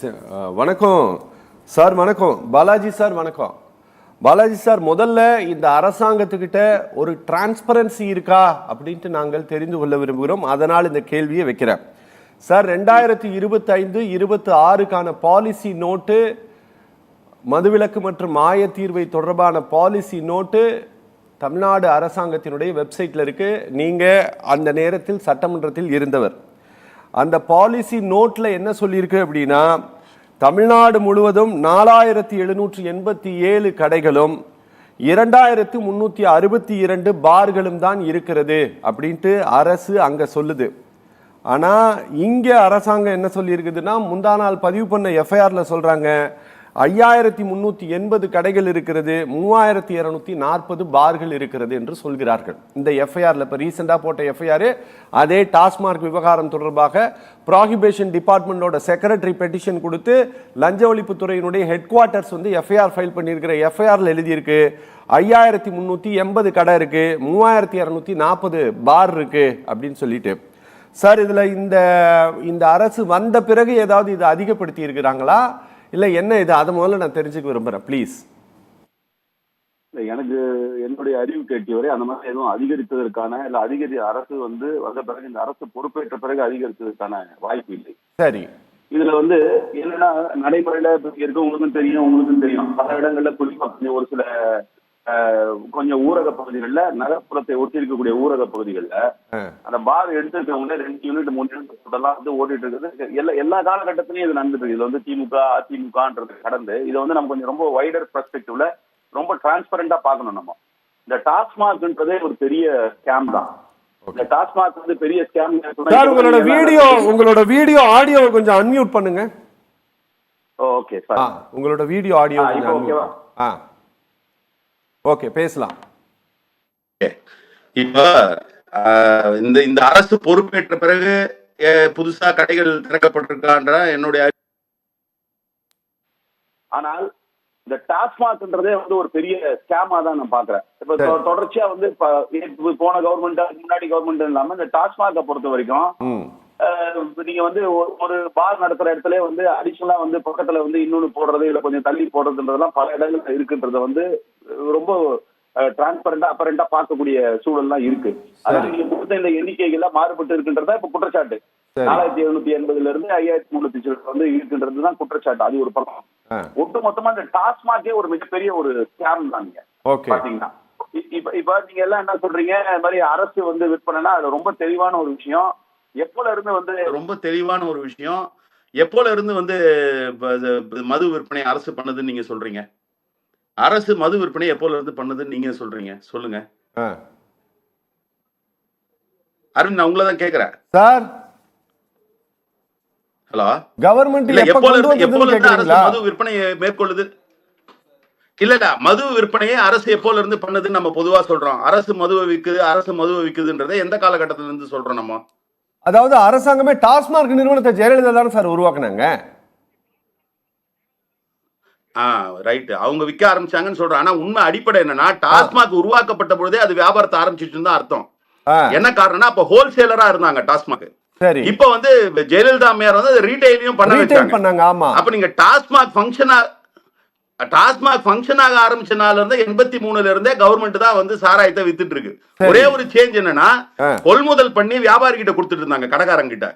வணக்கம் சார். வணக்கம் பாலாஜி சார். வணக்கம் பாலாஜி சார். முதல்ல இந்த அரசாங்கத்துக்கிட்ட ஒரு டிரான்ஸ்பரன்சி இருக்கா அப்படின்ட்டு நாங்கள் தெரிந்து கொள்ள விரும்புகிறோம். அதனால் இந்த கேள்வியை வைக்கிறேன் சார். 2025-26க்கான பாலிசி நோட்டு, மதுவிலக்கு மற்றும் மாயத்தீர்வை தொடர்பான பாலிசி நோட்டு தமிழ்நாடு அரசாங்கத்தினுடைய வெப்சைட்டில் இருக்கு. நீங்கள் அந்த நேரத்தில் சட்டமன்றத்தில் இருந்தவர். அந்த பாலிசி நோட்டில் என்ன சொல்லியிருக்கு அப்படின்னா, தமிழ்நாடு முழுவதும் 4787 கடைகளும் 2362 பார்களும் தான் இருக்கிறது அப்படின்ட்டு அரசு அங்கே சொல்லுது. ஆனால் இங்கே அரசாங்கம் என்ன சொல்லியிருக்குதுன்னா, முந்தா நாள் பதிவு பண்ண எஃப்ஐஆர்ல சொல்கிறாங்க 5380 கடைகள் இருக்கிறது, 3240 பார்கள் இருக்கிறது என்று சொல்கிறார்கள். இந்த எஃப்ஐஆர்ல இப்போ ரீசெண்டாக போட்ட எஃப்ஐஆர் அதே டாஸ்மார்க் விவகாரம் தொடர்பாக ப்ராஹிபிஷன் டிபார்ட்மெண்டோட செக்ரட்டரி பெட்டிஷன் கொடுத்து லஞ்ச ஒழிப்புத்துறையினுடைய ஹெட் குவார்ட்டர்ஸ் எஃப்ஐஆர் ஃபைல் பண்ணியிருக்கிற எஃப்ஐஆர்ல எழுதியிருக்கு 5380 கடை இருக்கு, 3240 பார் இருக்கு அப்படின்னு சொல்லிட்டு. சார், இதுல இந்த அரசு வந்த பிறகு ஏதாவது இதை அதிகப்படுத்தி இருக்கிறாங்களா இல்ல என்ன இது? அதை முதல்ல நான் தெரிஞ்சுக்க விரும்புறேன் ப்ளீஸ். எனக்கு என்னுடைய அறிவு கேட்டிய வரை அந்த மாதிரி எதுவும் அதிகரித்ததற்கான இல்ல அரசு வந்த பிறகு இந்த அரசு பொறுப்பேற்ற பிறகு அதிகரித்ததற்கான வாய்ப்பு இல்லை. சரி, இதுல என்னன்னா நடைமுறையில இருக்கவங்களுக்கும் தெரியும் பல இடங்கள்ல குறிப்பா ஒரு சில கொஞ்சம் ஊரக பகுதிகள்ல, நகர்ப்புறத்தை ஒட்டி இருக்கக்கூடிய ஊரக பகுதிகள்ல அந்த பார் எடுத்துருக்கவங்க 2 யூனிட் 3 யூனிட் ஓடிட்டு இருக்குது. எல்லா காலகட்டத்திலயும் இது நடந்துட்டு இருக்கு. இது திமுக அதிமுகன்றது கடந்து இதை நம்ம கொஞ்சம் ரொம்ப வைடர் பெர்ஸ்பெக்டிவ்ல ரொம்ப டிரான்ஸ்பரண்டா பார்க்கணும். நம்ம இந்த டாஸ்மார்க்ன்றதே ஒரு பெரிய ஸ்கேம் தான். இந்த டாஸ்மார்க் பெரிய ஸ்கேம். உங்களோட வீடியோ ஆடியோ கொஞ்சம் அன்மியூட் பண்ணுங்க. ஓகே சார், உங்களோட வீடியோ ஆடியோ ஓகேவா? ஓகே, பேசலாம். இப்ப இந்த அரசு பொறுப்பேற்ற பிறகு புதுசா கடைகள் திறக்கப்பட்டிருக்கான்ற என்னுடைய. ஆனால் இந்த டாஸ்மாக்ன்றதே ஒரு பெரிய ஸ்கேமா தான் நான் பாக்குறேன். இப்ப தொடர்ச்சியா போன கவர்மெண்ட், முன்னாடி கவர்மெண்ட் இல்லாம இந்த டாஸ்மாகை பொறுத்த வரைக்கும் நீங்க ஒரு பார் நடத்துற இடத்துல அடிஷனலா பக்கத்துல இன்னொன்னு போடுறது இல்ல கொஞ்சம் தள்ளி போடுறதுன்றதெல்லாம் பல இடங்கள்ல இருக்குன்றத ரொம்ப டிரான்ஸ்பரண்டா அப்பரண்டா பார்க்கக்கூடிய சூழல்லாம் இருக்கு. அதாவது நீங்க கொடுத்த இந்த எண்ணிக்கைகள்லாம் மாறுபட்டு இருக்குன்றதா இப்ப குற்றச்சாட்டு. 4780 இருந்து 5300 இருக்குன்றதுதான் குற்றச்சாட்டு. அது ஒரு பக்கம். ஒட்டு மொத்தமா இந்த டாஸ்மாகே ஒரு மிகப்பெரிய ஒரு ஸ்கேம் தான். நீங்க பாத்தீங்கன்னா இப்ப நீங்க எல்லாம் என்ன சொல்றீங்க, இந்த மாதிரி அரசு விற்பனைனா அது ரொம்ப தெளிவான ஒரு விஷயம். எப்போல இருந்து ரொம்ப தெளிவான ஒரு விஷயம். எப்போல இருந்து மது விற்பனை அரசு பண்ணதுன்னு நீங்க சொல்றீங்க? அரசு மது விற்பனை எப்போல இருந்து பண்ணதுன்னு நீங்க சொல்றீங்க? சொல்லுங்க அரவிந்த், நான் உங்களை தான் கேக்குறேன் சார். ஹலோ, கவர்மெண்ட் எப்போல இருந்து அரசு மது விற்பனையை மேற்கொள்ளுது? இல்ல, மது விற்பனையை அரசு எப்போல இருந்து பண்ணதுன்னு நம்ம பொதுவா சொல்றோம். அரசு மதுவை விக்குதுன்றதை எந்த காலகட்டத்தில இருந்து சொல்றோம் நம்ம? அதாவது அரசாங்கமே டாஸ்மார்க் நிறுவனத்தை ஜெயலலிதா தான் சார் உருவாக்குனாங்க. ரைட், அவங்க விற்க ஆரம்பிச்சாங்கன்னு சொல்றாங்க. ஆனா உண்மை அடிப்படை என்னன்னா, டாஸ்மாக் உருவாக்கப்பட்ட பொழுதே அது வியாபாரத்தை ஆரம்பிச்சிட்டு தான் அர்த்தம். என்ன காரணம்னா, அப்ப ஹோல்சேலரா இருந்தாங்க டாஸ்மாக். இப்ப ஜெயலலிதா அம்மையார் ரீட்டைலையும் பண்ணாங்க. அப்ப நீங்க டாஸ்மாக் ஃபங்க்ஷன் ஆக ஆரம்பிச்ச நாள்ல இருந்து 83ல இருந்தே கவர்மெண்ட் தான் சாராயத்தை வித்துட்டு இருக்கு. ஒரே ஒரு சேஞ்ச் என்னன்னா, கொள்முதல் பண்ணி வியாபாரி கிட்ட கொடுத்துட்டு இருந்தாங்க, கடைக்காரங்க கிட்ட.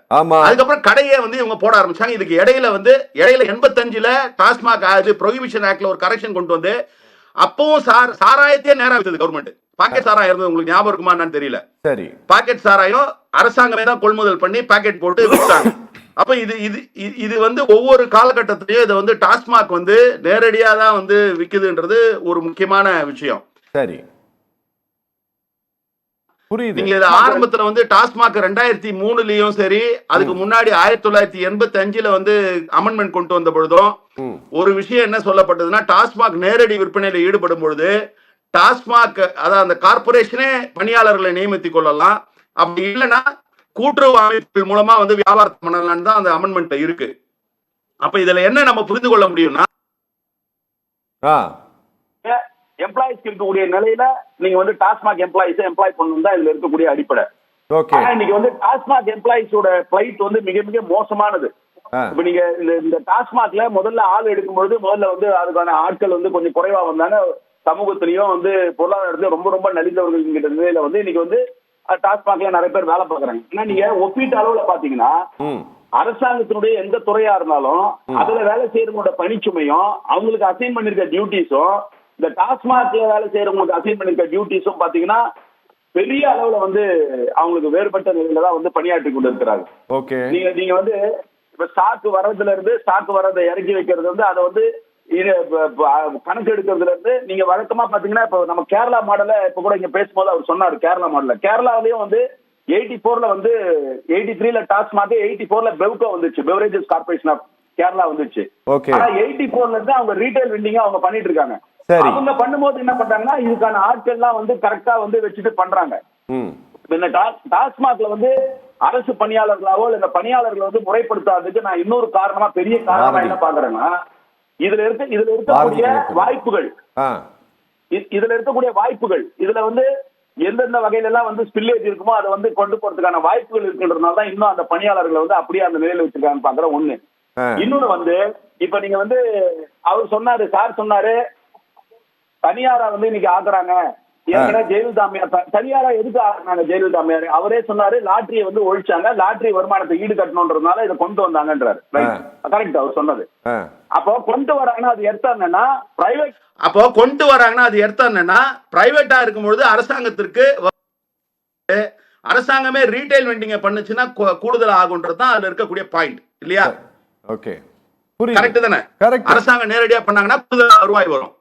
அதுக்கப்புறம் கடையே இவங்க போட ஆரம்பிச்சாங்க. இதுக்கு இடையில 85ல டாஸ்மாக் ப்ரொஹிபிஷன் ஆக்ட்ல ஒரு கரெக்ஷன் கொண்டு வந்து அப்பவும் சாராயத்தையே நேரா வித்தது கவர்மெண்ட். பாக்கெட் சாராயம் இருந்தது, உங்களுக்கு ஞாபகம் இருக்குமா என்னன்னு தெரியல. சரி, பாக்கெட் சாராயம் அரசாங்கமே தான் கொள்முதல் பண்ணி பாக்கெட் போட்டு வித்தாங்க. அப்ப இது ஒவ்வொரு காலகட்டத்திலயும் இதை டாஸ்மாக் நேரடியா தான் விக்குதுன்றது ஒரு முக்கியமான விஷயம். சரி, புரியுது. நீங்க ஆரம்பத்துல டாஸ்மாக் 2003லயும் சரி, அதுக்கு முன்னாடி 1985ல அமெண்ட்மெண்ட் கொண்டு வந்த பொழுதும் ஒரு விஷயம் என்ன சொல்லப்பட்டதுன்னா, டாஸ்மாக் நேரடி விற்பனையில ஈடுபடும் பொழுது டாஸ்மாக் அதாவது அந்த கார்பரேஷனே பணியாளர்களை நியமித்துக் கொள்ளலாம். அப்படி இல்லைன்னா கூட்டுறவு அமைப்புகள் மூலமா வியாபாரம் பண்ணலாம்னு தான் அந்த அமெண்ட்மெண்ட் இருக்கு. அப்ப இதுல என்ன நம்ம புரிந்து கொள்ள முடியும்னா, எம்ப்ளாயிஸ் இருக்கக்கூடிய நிலையில நீங்க டாஸ்மாக் எம்ப்ளாயிஸ் எம்ப்ளாய் பண்ணணும் தான் இதுல இருக்கக்கூடிய அடிப்படை. இன்னைக்கு டாஸ்மாக் எம்ப்ளாயிஸோட பிளைட் மிக மிக மோசமானது. இப்ப நீங்க இந்த டாஸ்மாக்ல முதல்ல ஆள் எடுக்கும்பொழுது முதல்ல வந்து அதுக்கான ஆட்கள் வந்து கொஞ்சம் குறைவா வந்தாங்க. சமூகத்திலையும் வந்து பொருளாதாரத்திலும் ரொம்ப ரொம்ப நலிந்தவர்கள் கிட்ட நிலையில வந்து இன்னைக்கு வந்து டாஸ்மாக்ல நிறைய பேர் வேலை பார்க்கறாங்க. ஏன்னா நீங்க ஒப்பீட்டு அளவுல பாத்தீங்கன்னா அரசாங்கத்தினுடைய எந்த துறையா இருந்தாலும் அதுல வேலை செய்யறவங்களோட பணிச்சுமையும் அவங்களுக்கு அசைன் பண்ணிருக்க டியூட்டிஸும் இந்த டாஸ்மாக்ல வேலை செய்யறவங்களுக்கு அசைன் பண்ணிருக்க டியூட்டிஸும் பாத்தீங்கன்னா பெரிய அளவுல வந்து அவங்களுக்கு வேறுபட்ட நிலையில தான் வந்து பணியாற்றி கொண்டு இருக்கிறாங்க. நீங்க வந்து இப்ப ஸ்டாக் வர்றதை இறக்கி வைக்கிறது வந்து அதை வந்து கணக்கு எடுக்கிறதுல இருந்து நீங்க வழக்கமா பாத்தீங்கன்னா இப்ப நம்ம கேரளா மாடல இப்ப கூட இங்க பேசும்போது அவர் சொன்னாரு கேரளா மாடல. கேரளாவிலயும் வந்து 84ல வந்து 83ல டாஸ்மாக் 84ல பெவ்கோ வந்துச்சு, பெவரேஜஸ் கார்பரேஷன் ஆஃப் கேரளா வந்துச்சு. ஆனா 84ல இருந்து அவங்க ரீட்டைல் வெண்டிங் அவங்க பண்ணிட்டு இருக்காங்க. அவங்க பண்ணும்போது என்ன பண்றாங்கன்னா இதுக்கான ஆட்கள் எல்லாம் வந்து கரெக்டா வந்து வச்சுட்டு பண்றாங்க. இந்த டாஸ்மாக்ல வந்து அரசு பணியாளர்களாவோ இல்ல பணியாளர்களை வந்து முறைப்படுத்தாததுக்கு நான் இன்னொரு காரணமா பெரிய காரணமா என்ன பாக்குறேன்னா இதுல இருக்கக்கூடிய வாய்ப்புகள் இதுல வந்து எந்தெந்த வகையில எல்லாம் வந்து ஸ்பில்லேஜ் இருக்குமோ அதை வந்து கொண்டு போறதுக்கான வாய்ப்புகள் இருக்குன்றதுனால தான் இன்னும் அந்த பணியாளர்களை வந்து அப்படியே அந்த நிலையில வச்சிருக்காங்க பாக்குற ஒண்ணு. இன்னொன்னு வந்து இப்ப நீங்க வந்து அவர் சொன்னாரு, சார் சொன்னாரு தனியாரா வந்து இன்னைக்கு ஆக்குறாங்க. ஏற்கனவே ஜெயலலிதா அம்மையார் தனியாரா எதுக்கு ஆக்குறாங்க ஜெயலலிதா அம்மையார் அவரே சொன்னாரு லாட்டரியை வந்து ஒழிச்சாங்க, லாட்டரி வருமானத்தை ஈடு கட்டணும்ன்றதுனால இதை கொண்டு வந்தாங்கன்றாரு. கரெக்ட் அவர் சொன்னது. அப்போ கொண்டு வராங்கன்னா அது எடுத்தா என்னன்னா பிரைவேட் பிரைவேட்டா இருக்கும்பொழுது அரசாங்கமே ரீட்டைல் வெண்டிங்க பண்ணுச்சுன்னா கூடுதல் ஆகும்ன்றதுதான் அதுல இருக்கக்கூடிய பாயிண்ட் இல்லையா? ஓகே கரெக்ட் தானே? அரசாங்கம் நேரடியா பண்ணாங்கன்னா கூடுதல் வருவாய் வரும்.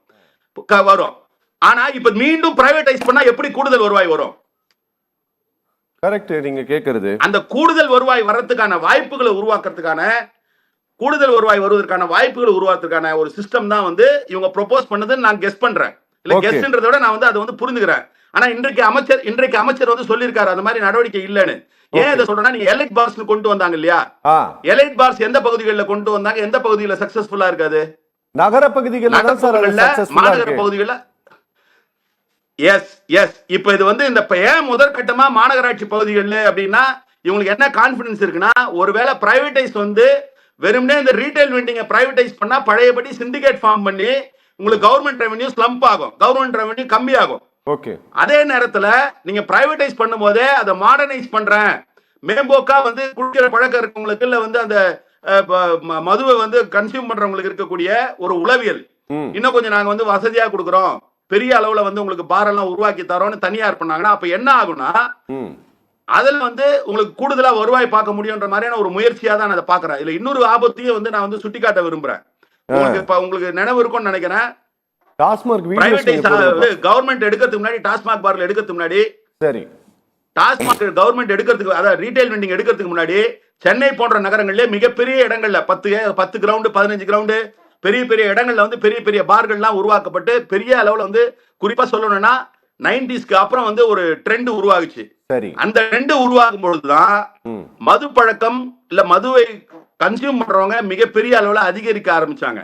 ஆனா இப்ப மீண்டும் பிரைவேடைஸ் பண்ணா எப்படி கூடுதல் வருவாய் வரும்? கரெக்ட் நீங்க கேக்குறது. அந்த கூடுதல் வருவாய் வர்றதுக்கான வாய்ப்புகளை உருவாக்குறதுக்கான ஒரு சிஸ்டம் தான் வந்து இவங்க ப்ரோபோஸ் பண்ணதுன்னு நான் கெஸ் பண்றேன். இல்ல கெஸ்ன்றத விட நான் வந்து அதை வந்து புரிஞ்சுக்கிறேன். ஆனா இன்றைக்கு அமைச்சர் வந்து சொல்லியிருக்காரு அந்த மாதிரி நடவடிக்கை இல்லன்னு. ஏன் இதை சொல்றேன்னா நீங்க எலைட் பார்ஸ் கொண்டு வந்தாங்க இல்லையா? எலைட் பார்ஸ் எந்த பகுதிகளில் கொண்டு வந்தாங்க, எந்த பகுதிகளில் சக்சஸ்ஃபுல்லா இருக்காது? நகர பகுதிகளில், மாநகர பகுதிகளில். எஸ் இப்ப இது வந்து இந்த ஏன் முதற்கட்டமா மாநகராட்சி பகுதிகளில் அப்படின்னா இவங்களுக்கு என்ன கான்பிடன்ஸ் இருக்குன்னா ஒருவேளை பிரைவேடைஸ் வந்து வெறும்னே இந்த ரீட்டைல் வெண்டிங்கை பிரைவேடைஸ் பண்ணா பழையபடி சிண்டிகேட் ஃபார்ம் பண்ணி உங்களுக்கு கவர்மெண்ட் ரெவென்யூ ஸ்லம்ப் ஆகும், கவர்மெண்ட் ரெவென்யூ கம்மி ஆகும். அதே நேரத்துல நீங்க பிரைவேடைஸ் பண்ணும்போதே அதை மாடர்னைஸ் பண்றேன், மேம்போக்கா வந்து குடிக்கிற பழக்கம் இருக்கவங்களுக்கு இல்ல வந்து அந்த மதுவை வந்து கன்சியூம் பண்றவங்களுக்கு இருக்கக்கூடிய ஒரு உளவியல் இன்னும் கொஞ்சம் நாங்க வந்து வசதியா கொடுக்குறோம், பெரிய அளவுல வந்து உங்களுக்கு பாரெல்லாம் உருவாக்கி தரோம்னு தனியார் பண்ணாங்கன்னா அப்ப என்ன ஆகும்னா அதுல வந்து உங்களுக்கு கூடுதலா வருவாய் பார்க்க முடியும்ன்ற மாதிரியான ஒரு முயற்சியா தான் அதை பாக்குறேன். இல்ல இன்னொரு ஆபத்தையும் வந்து நான் வந்து சுட்டிக்காட்ட விரும்புறேன். உங்களுக்கு நினைவு இருக்கும்னு நினைக்கிறேன், கவர்மெண்ட் எடுக்கிறதுக்கு முன்னாடி டாஸ்மாக் பார்ல எடுக்கிறதுக்கு முன்னாடி டாஸ்மாக் கவர்மெண்ட் எடுக்கிறதுக்கு அதாவது ரீட்டைல் வெண்டிங் எடுக்கிறதுக்கு முன்னாடி சென்னை போன்ற நகரங்கள்ல மிகப்பெரிய இடங்கள்ல 10 கிரவுண்டு 15 கிரவுண்டு பெரிய பெரிய இடங்கள்ல வந்து பெரிய பெரிய பார்கள்லாம் உருவாக்கப்பட்டு பெரிய அளவுல வந்து குறிப்பா சொல்லணும்னா 90ஸ்க்கு அப்புறம் வந்து ஒரு ட்ரெண்ட் உருவாகுச்சு. அந்த ட்ரெண்ட் உருவாகும் பொழுதுதான் மது பழக்கம் இல்ல மதுவை கன்சியூம் பண்றவங்க மிகப்பெரிய அளவுல அதிகரிக்க ஆரம்பிச்சாங்க.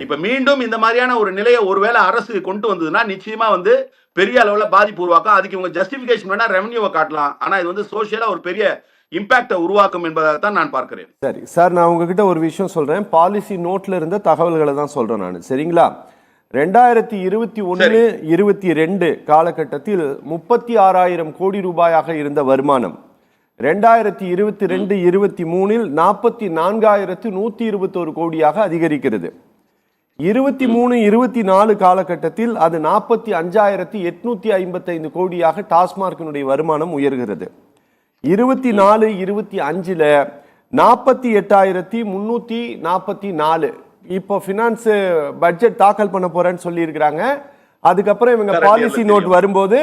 இப்ப மீண்டும் இந்த மாதிரியான ஒரு நிலையை ஒருவேளை அரசு கொண்டு வந்ததுன்னா நிச்சயமா வந்து பெரிய அளவுல பாதிப்பு உருவாக்கும். அதுக்கு இவங்க ஜஸ்டிபிகேஷன் வேணா ரெவன்யூவை காட்டலாம், ஆனா இது வந்து சோசியலா ஒரு பெரிய இம்பாக்டை உருவாக்கும் என்பதைத்தான் நான் பார்க்கிறேன். சரி சார், நான் உங்ககிட்ட ஒரு விஷயம் சொல்றேன். பாலிசி நோட்ல இருந்த தகவல்களை தான் சொல்றேன் நான், சரிங்களா? 2021-22 காலகட்டத்தில் 36,000 கோடி ரூபாயாக இருந்த வருமானம் 2022-23 44,121 கோடியாக அதிகரிக்கிறது. 23-24 காலகட்டத்தில் அது 45,855 கோடியாக டாஸ்மார்க்கினுடைய வருமானம் உயர்கிறது. 24-25 48,344. இப்போ ஃபினான்ஸ் பட்ஜெட் தாக்கல் பண்ண போறேன்னு சொல்லி இருக்காங்க. அதுக்கப்புறம் இவங்க பாலிசி நோட் வரும்போது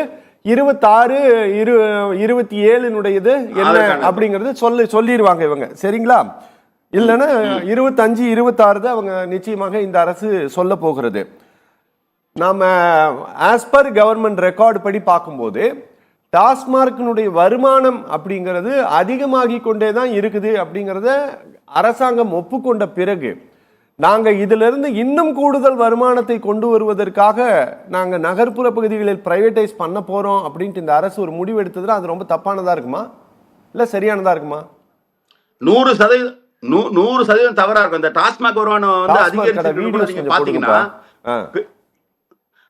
26-27 என்ன அப்படிங்கறது சொல்லிடுவாங்க இவங்க, சரிங்களா? இல்லைன்னா 25-26 தான் அவங்க நிச்சயமாக இந்த அரசு சொல்ல போகிறது. நாம ஆஸ் பர் கவர்மெண்ட் ரெக்கார்டு படி பார்க்கும்போது டாஸ்மார்க்கினுடைய வருமானம் அப்படிங்கிறது அதிகமாகி கொண்டே தான் இருக்குது அப்படிங்கிறத அரசாங்கம் ஒப்புக்கொண்ட பிறகு நாங்கள் இதிலிருந்து இன்னும் கூடுதல் வருமானத்தை கொண்டு வருவதற்காக நாங்கள் நகர்ப்புற பகுதிகளில் பிரைவேடைஸ் பண்ண போறோம் அப்படின்ட்டு இந்த அரசு ஒரு முடிவு எடுத்ததுல அது ரொம்ப தப்பானதா இருக்குமா இல்ல சரியானதா இருக்குமா? 100% தவறா இருக்கும். இந்த டாஸ்மாக் வருமானம் வந்து அதிகரிச்சு நீங்க பாத்தீங்கன்னா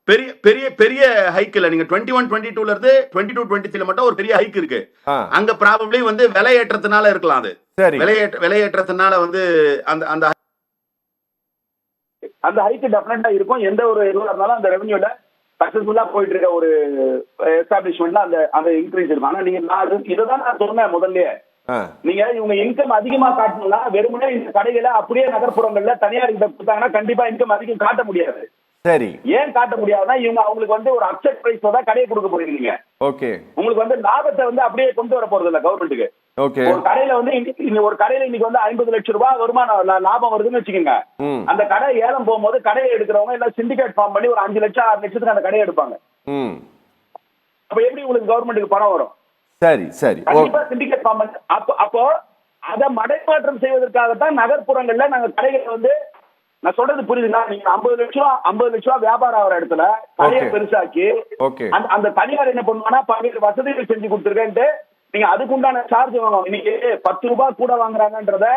பெரிய பெரிய பெரிய ஹைக் இல்ல. நீங்க 21-22ல இருந்து 22-23 மட்டும் ஒரு பெரிய ஹைக் இருக்கு. அங்க ப்ராபபிலி வந்து விலை ஏற்றத்தினால இருக்கலாம். அது விலை ஏற்றத்தினால வந்து அந்த அந்த ஹைக் டெஃபினட்டா இருக்கும். எந்த ஒரு இதுவா இருந்தாலும் அந்த ரெவென்யூல சக்சஸ்ஃபுல்லா போயிட்டு இருக்க ஒரு எஸ்டாப்ளிஷ்மெண்ட்ல அந்த இன்க்ரீஸ் இருக்கும். ஆனா நீங்க இதுதான் நான் சொன்னேன் முதல்லயே, நீங்க இவங்க இன்கம் அதிகமா காட்டணும்னா வெறுமனே இந்த கடைகளை அப்படியே நகர்ப்புறங்கள்ல தனியார் கிட்ட கொடுத்தாங்கன்னா கண்டிப்பா இன்கம் அதிகம் காட்ட முடியாது. சரி, ஏன் காட்ட முடியாதுன்னா இவங்க அவங்களுக்கு வந்து ஒரு அப்செட் பிரைஸ் தான் கடையை கொடுக்க போறீங்க. ஓகே, உங்களுக்கு வந்து லாபத்தை வந்து அப்படியே கொண்டு வர போறது இல்ல கவர்மெண்ட்டுக்கு. ஓகே, ஒரு கடையில வந்து ஒரு கடையில இன்னைக்கு வந்து 50 லட்சம் ரூபாய் வருமானம் லாபம் வருதுன்னு வச்சுக்கோங்க. அந்த கடை ஏலம் போகும்போது கடையை எடுக்கிறவங்க எல்லாம் சிண்டிகேட் ஃபார்ம் பண்ணி ஒரு 5 லட்சம் 6 லட்சத்துக்கு அந்த கடையை எடுப்பாங்க. அப்ப எப்படி உங்களுக்கு கவர்மெண்ட்டுக்கு பணம் வரும்? சரி சரி, கண்டிப்பா சிண்டிகேட் ஃபார்ம் பண்ணி அப்போ அதை மடைமாற்றம் செய்வதற்காகத்தான் நகர்ப்புறங்கள்ல நாங்க கடைகளை வந்து, நான் சொல்றது புரியுதுங்களா, நீங்க 50 லட்சம் வியாபாரம் ஆகிற இடத்துல கடையை பெருசாக்கி அந்த தனியார் என்ன பண்ணுவாங்கன்னா பல்வேறு வசதிகள் செஞ்சு கொடுத்துருக்கேன்ட்டு நீங்க அதுக்குண்டான சார்ஜ் வாங்குவோம். இன்னைக்கு 10 ரூபாய் கூட வாங்குறாங்கன்றத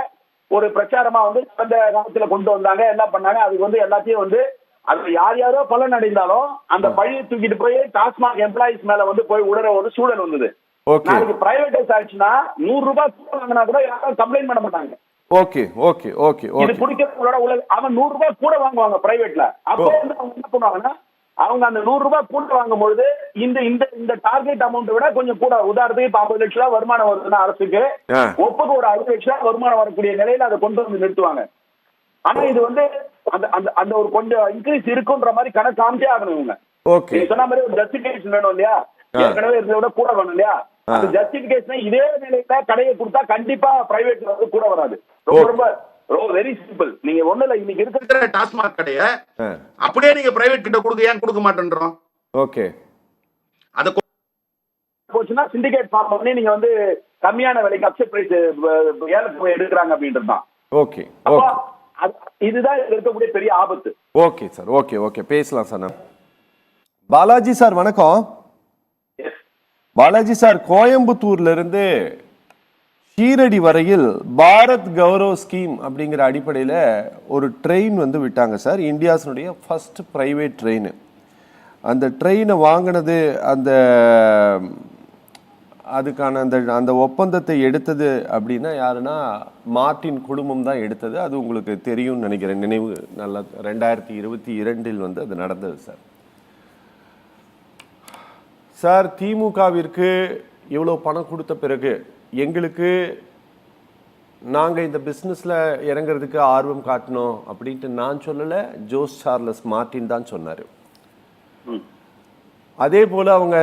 ஒரு பிரச்சாரமா வந்து கடந்த காலத்துல கொண்டு வந்தாங்க. என்ன பண்ணாங்க, அதுக்கு வந்து எல்லாத்தையும் வந்து அது யாரோ பலன் அடைந்தாலும் அந்த பழியை தூக்கிட்டு போய் டாஸ்மாக் எம்ப்ளாயிஸ் மேல வந்து போய் உடற ஒரு சூழல் வந்தது. நாளைக்கு பிரைவேடைஸ் ஆயிடுச்சுன்னா 100 ரூபாய் கூட வாங்கினா கூட யாரும் கம்ப்ளைண்ட் பண்ண மாட்டாங்க. ஓகே ஓகே ஓகே, இது பிடிக்கிறவங்களோட அவன் 100 ரூபாய் கூட வாங்குவாங்க பிரைவேட்ல. அப்போ வந்து அவங்க என்ன பண்ணுவாங்கன்னா, அவங்க அந்த 100 ரூபாய் கூட வாங்கும்போது இந்த டார்கெட் அமௌண்ட் விட கொஞ்சம் கூட, உதாரணத்துக்கு 50 லட்சம் ரூபாய் வருமானம் வருதுன்னா அரசுக்கு ஒப்புக்கு ஒரு 60 லட்சம் ரூபாய் வருமானம் வரக்கூடிய நிலையில அதை கொண்டு வந்து நிறுத்துவாங்க. ஆனா இது வந்து அந்த ஒரு கொஞ்சம் இன்க்ரீஸ் இருக்குன்ற மாதிரி கணக்கு காமிச்சே ஆகணும் இவங்க. ஓகே, சொன்ன மாதிரி ஒரு ஜஸ்டிபிகேஷன் வேணும் இல்லையா, ஏற்கனவே இருந்ததை விட கூட வேணும் இல்லையா, அந்த ஜஸ்டிபிகேஷன் இதே நிலையில கடையை கொடுத்தா கண்டிப்பா பிரைவேட் வந்து கூட வராது. ரொம்ப ரொம்ப வெரி சிம்பிள். நீங்க ஒண்ணு இல்ல, இன்னைக்கு இருக்கிற டாஸ்மாக் கடையை அப்படியே நீங்க பிரைவேட் கிட்ட கொடுக்க ஏன் கொடுக்க மாட்டேன்றோம்? ஓகே, அத போச்சுன்னா சிண்டிகேட் ஃபார்ம் பண்ணி நீங்க வந்து கம்மியான விலைக்கு அப்செட் பிரைஸ் ஏலத்துக்கு போய் எடுக்கிறாங்க அப்படின்றதுதான். ஓகே, இதுதான் இருக்கக்கூடிய பெரிய ஆபத்து. ஓகே சார், ஓகே ஓகே, பேசலாம் சார். பாலாஜி சார் வணக்கம். பாலாஜி சார், கோயம்புத்தூர்ல இருந்து ஷீரடி வரையில் பாரத் கௌரவ் ஸ்கீம் அப்படிங்கிற அடிப்படையில் ஒரு ட்ரெயின் வந்து விட்டாங்க சார். இந்தியாஸினுடைய ஃபர்ஸ்ட் பிரைவேட் ட்ரெயின். அந்த ட்ரெயினை வாங்கினது அதுக்கான அந்த ஒப்பந்தத்தை எடுத்தது அப்படின்னா யாருன்னா மார்டின் குடும்பம் தான் எடுத்தது. அது உங்களுக்கு தெரியும்னு நினைக்கிறேன், நினைவு நல்லா 2022 வந்து அது நடந்தது சார். சார், திமுகவிற்கு இவ்வளோ பணம் கொடுத்த பிறகு எங்களுக்கு நாங்கள் இந்த பிஸ்னஸில் இறங்குறதுக்கு ஆர்வம் காட்டணும் அப்படின்ட்டு நான் சொல்லலை, ஜோஸ் சார்லஸ் மார்டின் தான் சொன்னார். அதே போல் அவங்க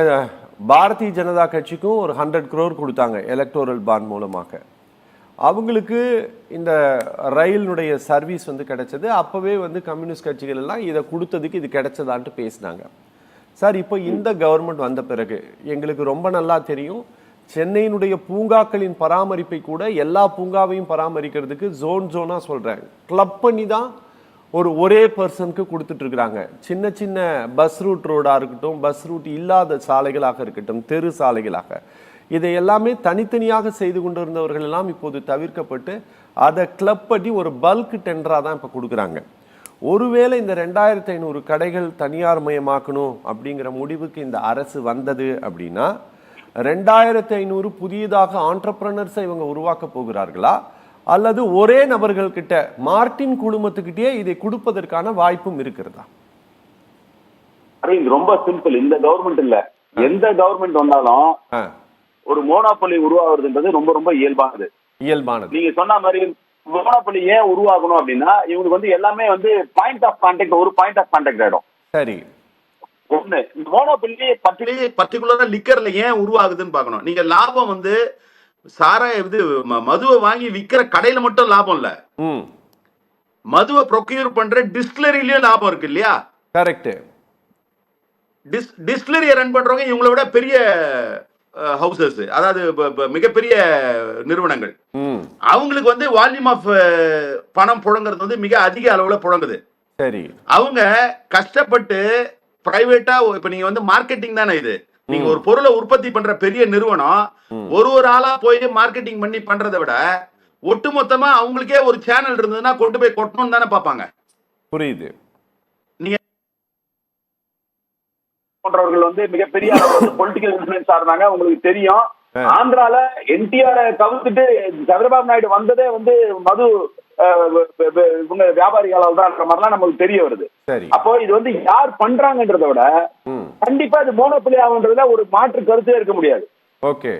பாரதிய ஜனதா கட்சிக்கும் ஒரு 100 crore கொடுத்தாங்க எலக்டோரல் பாண்ட் மூலமாக. அவங்களுக்கு இந்த ரயிலினுடைய சர்வீஸ் வந்து கிடைச்சது. அப்போவே வந்து கம்யூனிஸ்ட் கட்சிகள் எல்லாம் இதை கொடுத்ததுக்கு இது கிடைச்சதான்ட்டு பேசினாங்க. சார், இப்போ இந்த கவர்மெண்ட் வந்த பிறகு எங்களுக்கு ரொம்ப நல்லா தெரியும், சென்னையினுடைய பூங்காக்களின் பராமரிப்பை கூட எல்லா பூங்காவையும் பராமரிக்கிறதுக்கு ஜோனாக சொல்கிறாங்க, கிளப் பண்ணி தான் ஒரே பர்சனுக்கு கொடுத்துட்டு இருக்கிறாங்க. சின்ன சின்ன பஸ் ரூட் ரோடாக இருக்கட்டும், பஸ் ரூட் இல்லாத சாலைகளாக இருக்கட்டும், தெரு சாலைகளாக, இதை எல்லாமே தனித்தனியாக செய்து கொண்டிருந்தவர்கள் எல்லாம் இப்போது தவிர்க்கப்பட்டு அதை கிளப் பண்ணி ஒரு பல்க் டெண்டராக தான் இப்போ கொடுக்குறாங்க. ஒருவேளை இந்த 2500 கடைகள் தனியார் மயமாக்கணும் அப்படிங்கிற முடிவுக்கு இந்த அரசு வந்தது அப்படின்னா 2500 புதியதாக ஆண்டர்பிரனர்ஸை இவங்க உருவாக்க போகிறார்களா, அல்லது ஒரே நபர்கள் கிட்ட மார்டின் குழுமத்துக்கிட்டே இதை கொடுப்பதற்கான வாய்ப்பும் இருக்கிறதா? ரொம்ப சிம்பிள். இந்த கவர்மெண்ட் இல்ல, எந்த கவர்மெண்ட் வந்தாலும் ஒரு மோனோபொலி உருவாகுறதுன்றது ரொம்ப ரொம்ப இயல்பானது. நீங்க சொன்ன மாதிரி மோனோபொலி ஏன் உருவாகணும் அப்படின்னா இவங்களுக்கு வந்து எல்லாமே வந்து பாயிண்ட் ஆஃப் கான்டாக்ட், ஒரு பாயிண்ட் ஆஃப் கான்டாக்ட் ஆயிடும். சரி, ஒண்ணு மோனோபொலி பர்டிகுலரா லிக்கர்ல ஏன் உருவாகுதுன்னு பார்க்கணும். நீங்க லாபம் வந்து இது மதுவை வாங்கி விக்கிற கடையில மட்டும் லாபம் இல்ல, மதுவை ப்ரொக்யூர் பண்ற டிஸ்டிலரியிலயும் லாபம் இருக்கு இல்லையா? கரெக்ட். டிஸ்டிலரியை ரன் பண்றவங்க இவங்களை விட பெரிய ஹவுசஸ், அதாவது மிகப்பெரிய நிறுவனங்கள், அவங்களுக்கு வந்து வால்யூம் ஆஃப் பணம் புழங்குறது வந்து மிக அதிக அளவுல புழங்குது. சரி, அவங்க கஷ்டப்பட்டு பிரைவேட்டா, இப்ப நீங்க வந்து மார்க்கெட்டிங் தானே இது, நீங்க ஒரு பொருளை உற்பத்தி பண்ற பெரிய நிறுவனம் ஒரு ஆளா போய் மார்க்கெட்டிங் பண்ணி பண்றதை விட ஒட்டுமொத்தமா அவங்களுக்கே ஒரு சேனல் இருந்ததுன்னா கொண்டு போய் கொட்டணும்னு தானே பார்ப்பாங்க. புரியுது. போன்றவர்கள் வந்து மிகப்பெரிய பொலிட்டிக்கல் இன்ஃபுளுன்ஸா இருந்தாங்க. உங்களுக்கு தெரியும், ஆந்திரால என்டிஆர் கவுத்துட்டு சந்திரபாபு நாயுடு வந்ததே வந்து மது இவங்க வியாபாரிகளால் தான் மாதிரிலாம் நமக்கு தெரிய வருது. அப்போ இது வந்து யார் பண்றாங்கன்றத விட கண்டிப்பா இது மோனோபொலி ஆகுன்றதுல ஒரு மாற்று கருத்தே இருக்க முடியாது. ஓகே,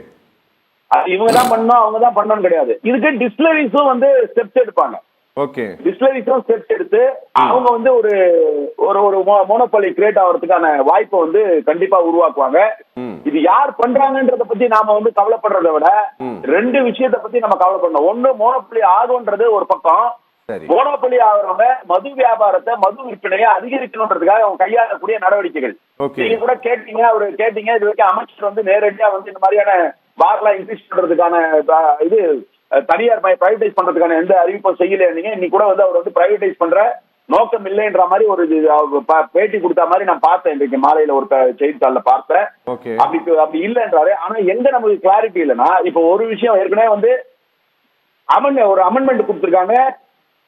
இவங்க தான் பண்ணணும் அவங்க தான் பண்ணணும் கிடையாது. இதுக்கு டிஸ்டிலரிஸும் வந்து ஸ்டெப்ஸ் எடுப்பாங்க. ஓகே, டிஸ்டிலரிஸும் ஸ்டெப்ஸ் எடுத்து அவங்க வந்து ஒரு ஒரு மோனோபொலி கிரியேட் ஆகிறதுக்கான வாய்ப்பை வந்து கண்டிப்பா உருவாக்குவாங்க. இது யார் பண்றாங்கன்றத பத்தி நாம வந்து கவலைப்படுறத விட ரெண்டு விஷயத்த பத்தி நம்ம கவலைப்படணும். ஒண்ணு, மோனோபொலி ஆகும்ன்றது ஒரு பக்கம். மோனோபொலி ஆகிறவங்க மது வியாபாரத்தை, மது விற்பனையை அதிகரிக்கணும்ன்றதுக்காக அவங்க கையாளக்கூடிய நடவடிக்கைகள். நீங்க கூட கேட்டீங்க, அவரு கேட்டீங்க, இது வரைக்கும் அமைச்சர் வந்து நேரடியா வந்து இந்த மாதிரியான பார்லாம் இன்க்ரீஸ் பண்றதுக்கான இது தனியார் பிரைவேடைஸ் பண்றதுக்கான எந்த அறிவிப்பும் செய்யல. நீங்க இன்னைக்கு கூட வந்து அவர் வந்து பிரைவேடைஸ் பண்ற நோக்கம் இல்லைன்ற மாதிரி ஒரு பேட்டி கொடுத்த மாதிரி நான் பார்த்தேன். இன்றைக்கு மாலையில ஒரு செய்தித்தாள்ல பார்த்தேன். அப்படி இல்லைன்றாரு. ஆனா எங்க நமக்கு கிளாரிட்டி இல்லைன்னா, இப்ப ஒரு விஷயம் ஏற்கனவே வந்து ஒரு அமெண்ட்மெண்ட் கொடுத்திருக்காங்க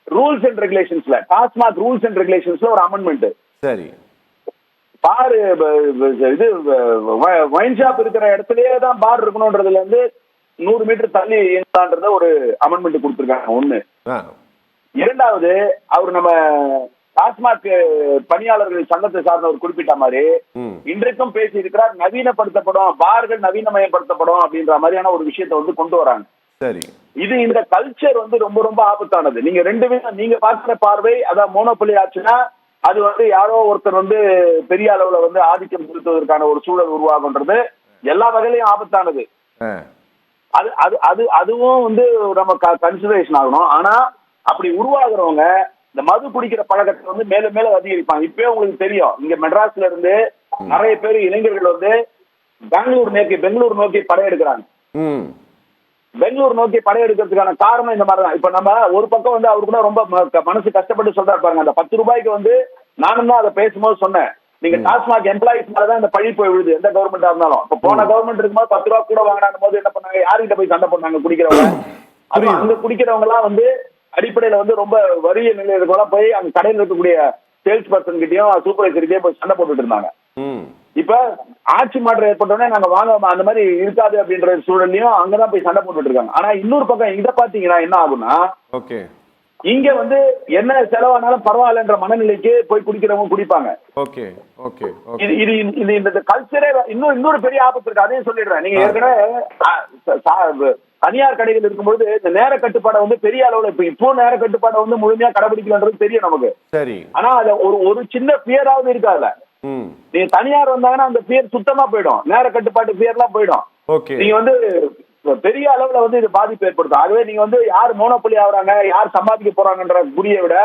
ரூல்ஸ் அண்ட் ரெகுலேஷன்ஸ்ல, டாஸ்மாக் ரூல்ஸ் அண்ட் ரெகுலேஷன்ஸ்ல ஒரு அமெண்ட்மெண்ட். சரி, பாரு இது ஒயின் ஷாப் இருக்கிற இடத்துலயே தான் பார் இருக்கணும்ன்றதுல இருந்து 100 மீட்டர் தள்ளி இயங்கலான்றத ஒரு அமெண்ட்மெண்ட் கொடுத்திருக்காங்க. ஒண்ணு. இரண்டாவது, அவர் நம்ம டாஸ்மாக் பணியாளர்கள் சங்கத்தை சார்ந்தவர் குறிப்பிட்ட மாதிரி இன்றைக்கும் பேசி இருக்கிறார், நவீனப்படுத்தப்படும், பார்கள் நவீனமயப்படுத்தப்படும் அப்படின்ற மாதிரியான ஒரு விஷயத்தை வந்து கொண்டு வராங்க. சரி, இது இந்த கல்ச்சர் வந்து ரொம்ப ரொம்ப ஆபத்தானது. நீங்க ரெண்டு பேரும் நீங்க பார்க்கிற பார்வை, அதான் மோனோபொலி ஆச்சுன்னா அது வந்து யாரோ ஒருத்தர் வந்து பெரிய அளவுல வந்து ஆதிக்கம் செலுத்துவதற்கான ஒரு சூழல் உருவாகுன்றது எல்லா வகையிலையும் ஆபத்தானது. அதுவும் வந்து நம்ம கன்சிடரேஷன் ஆகணும். ஆனா அப்படி உருவாகிறவங்க இந்த மது குடிக்கிற பழக்கத்தை வந்து மேலும் மேலும் அதிகரிப்பாங்க. இப்பவே உங்களுக்கு தெரியும், இங்க மெட்ராஸ்ல இருந்து நிறைய பேர் இளைஞர்கள் வந்து பெங்களூர் நோக்கி படையெடுக்கிறாங்க. பெங்களூர் நோக்கி படையெடுக்கிறதுக்கான காரணம் இந்த மாதிரி தான். இப்ப நம்ம ஒரு பக்கம் வந்து அவரு கூட ரொம்ப மனசு கஷ்டப்பட்டு சொல்றாரு பாருங்க, அந்த 10 ரூபாய்க்கு வந்து நானும் தான் அதை பேசும்போது சொன்னேன், நீங்க டாஸ்மாக் எம்ப்ளாயிஸ் மேலதான் இந்த பழி போய் விழுது, எந்த கவர்மெண்டா இருந்தாலும். இப்ப போன கவர்மெண்ட் இருக்கும்போது 10 ரூபா கூட வாங்கினாங்க போது என்ன பண்ணாங்க, யாருகிட்ட போய் சண்டை போட்டாங்க? குடிக்கிறவங்க. அது அங்க குடிக்கிறவங்க எல்லாம் வந்து அடிப்படையில வந்து ரொம்ப வறிய நிலையில போய் அங்க கடையில் இருக்கக்கூடிய சேல்ஸ் பர்சன் கிட்டயும் சூப்பர்வைசர்கிட்டயும் போய் சண்டை போட்டுட்டு இருந்தாங்க. இப்ப ஆட்சி மாற்றம் ஏற்பட்டோடனே நாங்க வாங்க அந்த மாதிரி இருக்காது அப்படின்ற சூழலையும் அங்கதான் போய் சண்டை போட்டுட்டு இருக்காங்க. ஆனா இன்னொரு பக்கம் இதை பாத்தீங்கன்னா என்ன ஆகும்னா, இங்க வந்து என்ன செலவானாலும் பரவாயில்லன்ற மனநிலைக்கு போய் குடிக்கிறவங்க குடிப்பாங்க. இந்த கல்ச்சரே இன்னொரு பெரிய ஆபத்து இருக்கு, அதையும் சொல்லிடுறேன். நீங்க ஏற்கனவே தனியார் கடைகள் இருக்கும்போது இந்த நேர கட்டுப்பாடை வந்து பெரிய அளவுல இப்போ நேர கட்டுப்பாடை வந்து முழுமையா கடைபிடிக்கலன்றது தெரியும் நமக்கு. சரி, ஆனா அதுல ஒரு சின்ன பியராவது இருக்காதுல. நீங்க தனியார் வந்தாங்கன்னா அந்த பியர் சுத்தமா போயிடும், நேர கட்டுப்பாட்டு பியர்லாம் போயிடும். நீங்க வந்து பெரிய அளவுல வந்து இது பாதிப்பு ஏற்படுத்தும். ஆகவே நீங்க வந்து யார் மோனோபொலி ஆகுறாங்க, யார் சம்பாதிக்க போறாங்கன்ற குறியை விட,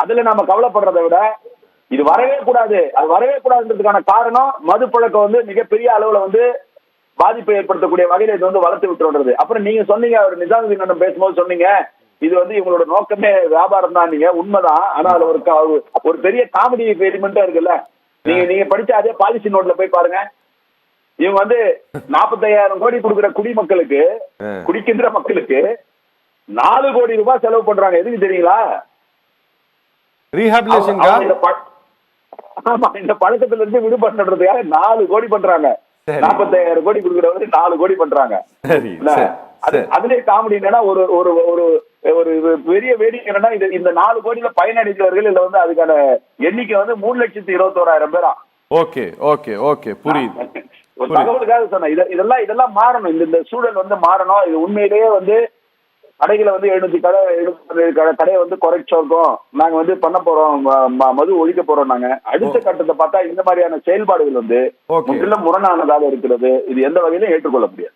அதுல நம்ம கவலைப்படுறதை விட இது வரவே கூடாது. அது வரவே கூடாதுன்றதுக்கான காரணம் மது பழக்கம் வந்து மிகப்பெரிய அளவுல வந்து பாதிப்பை ஏற்படுத்தக்கூடிய வகையில இது வந்து வளர்த்து விட்டுறது. அப்புறம் நீங்க சொன்னீங்க, அவர் நிஜாமுதீன் பேசும்போது சொன்னீங்க, இது வந்து இவங்களோட நோக்கமே வியாபாரம் தான். நீங்க உண்மைதான். ஆனா அதுல ஒரு பெரிய காமெடி எலிமெண்டா இருக்குல்ல. நீங்க படிச்ச அதே பாலிசி நோட்ல போய் பாருங்க. இவங்க வந்து 45,000 கோடி கொடுக்குற குடிமக்களுக்கு, குடிக்கின்ற மக்களுக்கு 4 கோடி ரூபாய் செலவு பண்றாங்க. எதுக்கு தெரியுங்களா? ஆமா, இந்த பழக்கத்துல இருந்து விடுபடுறதுக்காக 4 கோடி பண்றாங்க. 45,000 கோடி கொடுக்குறவங்க 4 கோடி பண்றாங்க. அதுலயே காமெடி என்னன்னா, ஒரு பெரிய வேடிக்கை என்னன்னா, இந்த 4 கோடியில பயனடைந்தவர்கள் இல்ல வந்து அதுக்கான எண்ணிக்கை வந்து 3,21,000 பேரா. புரியுது. ஒரு தகவலுக்காக சொன்னேன். இதெல்லாம் மாறணும். இந்த சூழல் வந்து மாறணும். இது உண்மையிலேயே வந்து கடைகளை வந்து 700 கடையை வந்து குறைச்சோம், நாங்க வந்து பண்ண போறோம், மது ஒழிக்க போறோம். நாங்க அடுத்த கட்டத்தை பார்த்தா இந்த மாதிரியான செயல்பாடுகள் வந்து முற்றிலும் முரணானதாக இருக்கிறது. இது எந்த வகையிலும் ஏற்றுக்கொள்ள முடியாது.